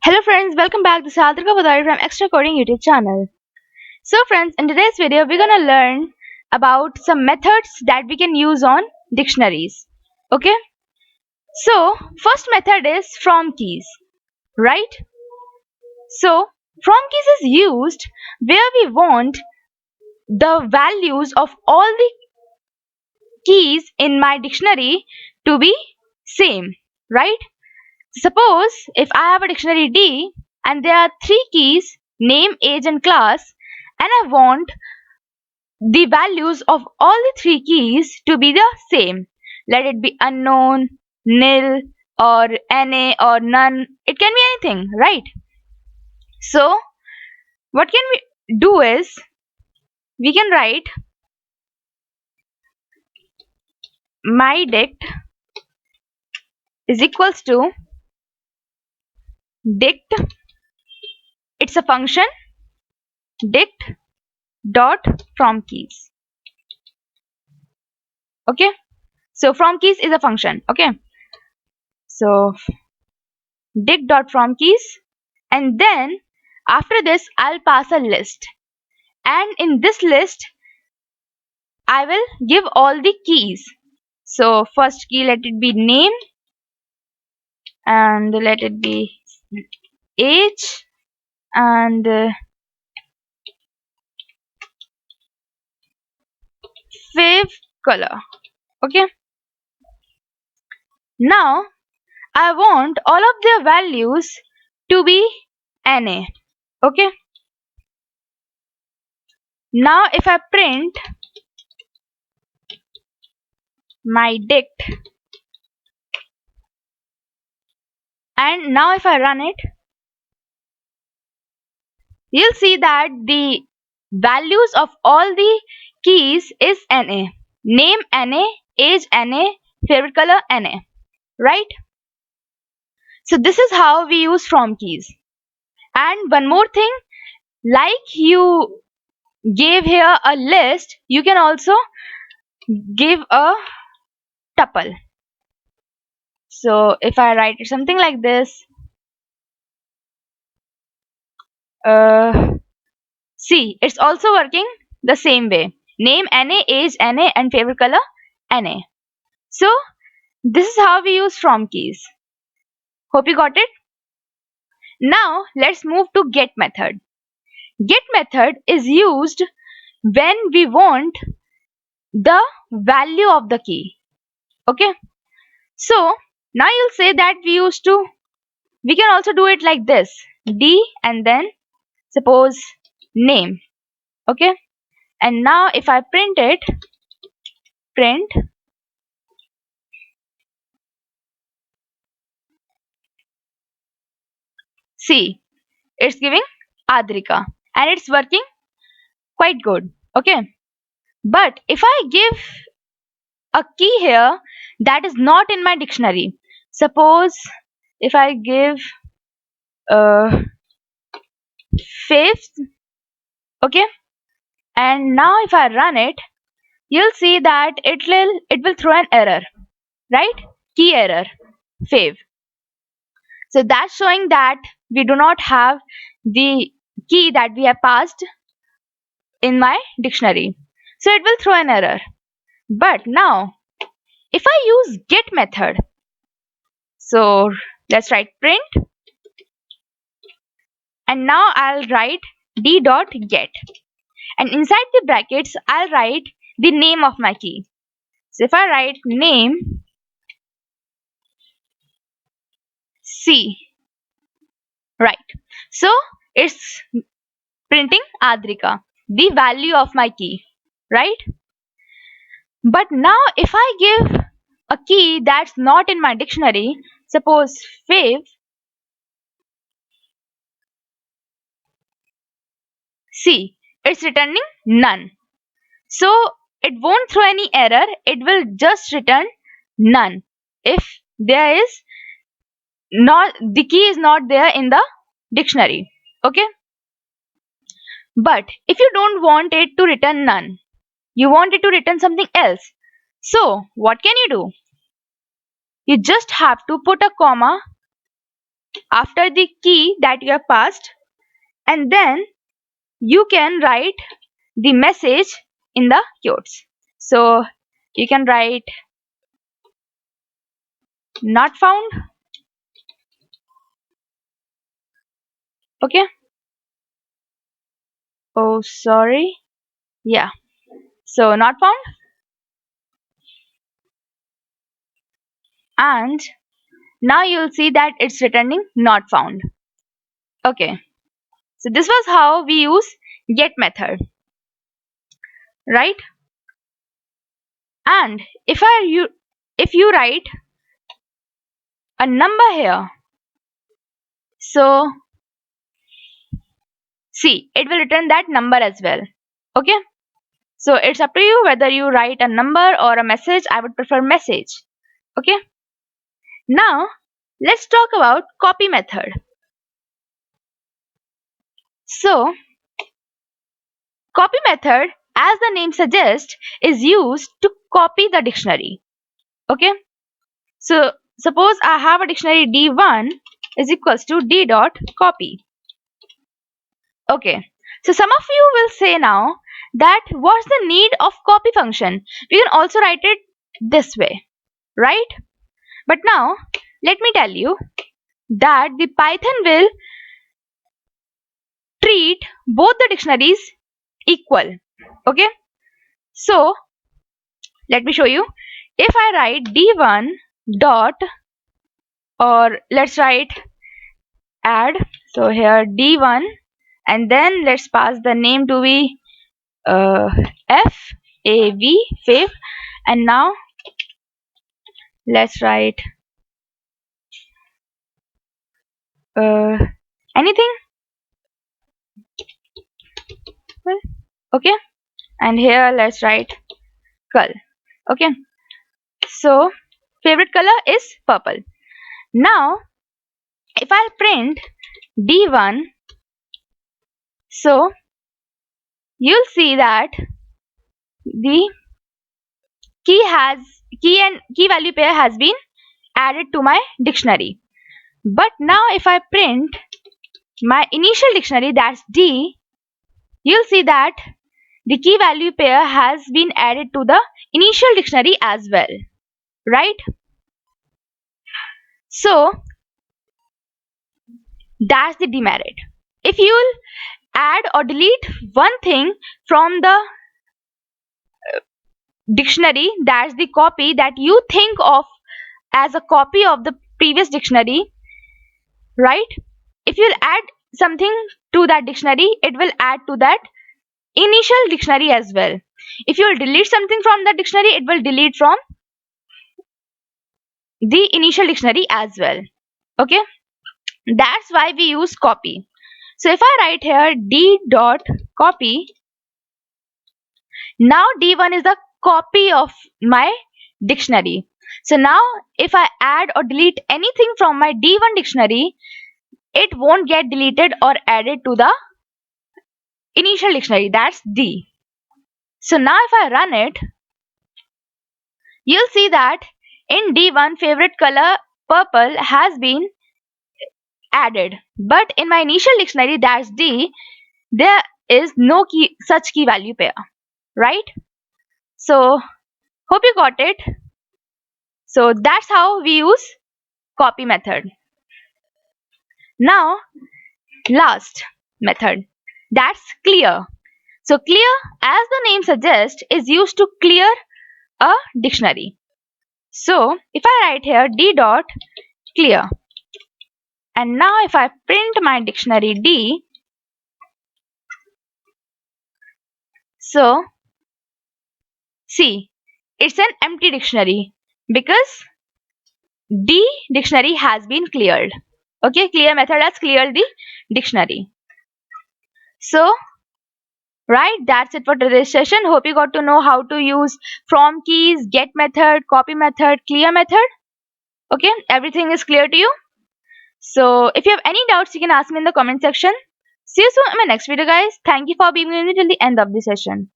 Hello friends, welcome back to Sadrika Vadari from Extra Coding YouTube channel. So friends, in today's video we're gonna learn about some methods that we can use on dictionaries. Okay? So first method is from keys, right? So from keys is used where we want the values of all the keys in my dictionary to be same, right? Suppose if I have a dictionary D and there are three keys name, age, and class, and I want the values of all the three keys to be the same. Let it be unknown, nil, or NA, or none. It can be anything, right? So, what can we do is we can write my dict is equals to dict, it's a function, dict dot from keys. Okay? So from keys is a function. Okay. So dict dot from keys, and then after this I'll pass a list, and in this list I will give all the keys. So first key, let it be name, and let it be age, and fave color. Okay. Now I want all of their values to be NA. Okay. Now if I print my dict, and now if I run it, you'll see that the values of all the keys is NA. Name NA, age NA, favorite color NA. Right? So this is how we use from keys. And one more thing, like you gave here a list, you can also give a tuple. So if I write something like this, see, it's also working the same way. Name NA, age NA, and favorite color NA. So this is how we use from keys. Hope you got it. Now let's move to get method. Get method is used when we want the value of the key. Okay. So now you'll say that we can also do it like this. D and then suppose name. Okay. And now if I print it, print, see, it's giving Adrika and it's working quite good. Okay. But if I give a key here that is not in my dictionary, suppose if I give uh, fifth, okay, and now if I run it, you'll see that it will throw an error, right? Key error, fave. So that's showing that we do not have the key that we have passed in my dictionary. So it will throw an error. But now if I use get method, so let's write print, and now I'll write d dot get, and inside the brackets I'll write the name of my key. So if I write name C, right, so it's printing Adrika, the value of my key, right? But now if I give a key that's not in my dictionary, suppose fave, see, it's returning none. So it won't throw any error, it will just return none if there is not the key is not there in the dictionary. Okay. But if you don't want it to return none, you want it to return something else, so what can you do? You just have to put a comma after the key that you have passed, and then you can write the message in the quotes. So you can write not found. Okay. Oh, sorry. Yeah. So not found, and now you'll see that it's returning not found. Okay. So this was how we use get method, right? And if you write a number here, so see, it will return that number as well. Okay. So it's up to you whether you write a number or a message. I would prefer message. Okay. Now let's talk about copy method. So copy method, as the name suggests, is used to copy the dictionary. Okay. So suppose I have a dictionary D1 is equals to D dot copy. Okay. So some of you will say now that what's the need of copy function? We can also write it this way, right? But now let me tell you that the Python will treat both the dictionaries equal. Okay. So let me show you. If I write D1 dot, or let's write add, so here D1, and then let's pass the name to be uh, fav, and now let's write uh, anything. Well, okay, and here let's write color. Okay, so favorite color is purple. Now if I print D1, so you'll see that the key value pair has been added to my dictionary. But now if I print my initial dictionary, that's D, you'll see that the key value pair has been added to the initial dictionary as well, right? So that's the demerit. If you'll add or delete one thing from the dictionary, that's the copy that you think of as a copy of the previous dictionary, right? If you'll add something to that dictionary, it will add to that initial dictionary as well. If you'll delete something from the dictionary, it will delete from the initial dictionary as well. Okay, that's why we use copy. So if I write here D dot copy, now D1 is the copy of my dictionary. So now if I add or delete anything from my D1 dictionary, it won't get deleted or added to the initial dictionary, that's D. So now if I run it, you'll see that in D1 favorite color purple has been added, but in my initial dictionary, that's D, there is no such key value pair, right? So hope you got it. So that's how we use copy method. Now last method, that's clear. So clear, as the name suggests, is used to clear a dictionary. So if I write here D dot clear, and now if I print my dictionary D, so see, it's an empty dictionary because D dictionary has been cleared. Okay, clear method has cleared the dictionary. So right, that's it for today's session. Hope you got to know how to use from keys, get method, copy method, clear method. Okay, everything is clear to you. So if you have any doubts, you can ask me in the comment section. See you soon in my next video, guys. Thank you for being with me till the end of the session.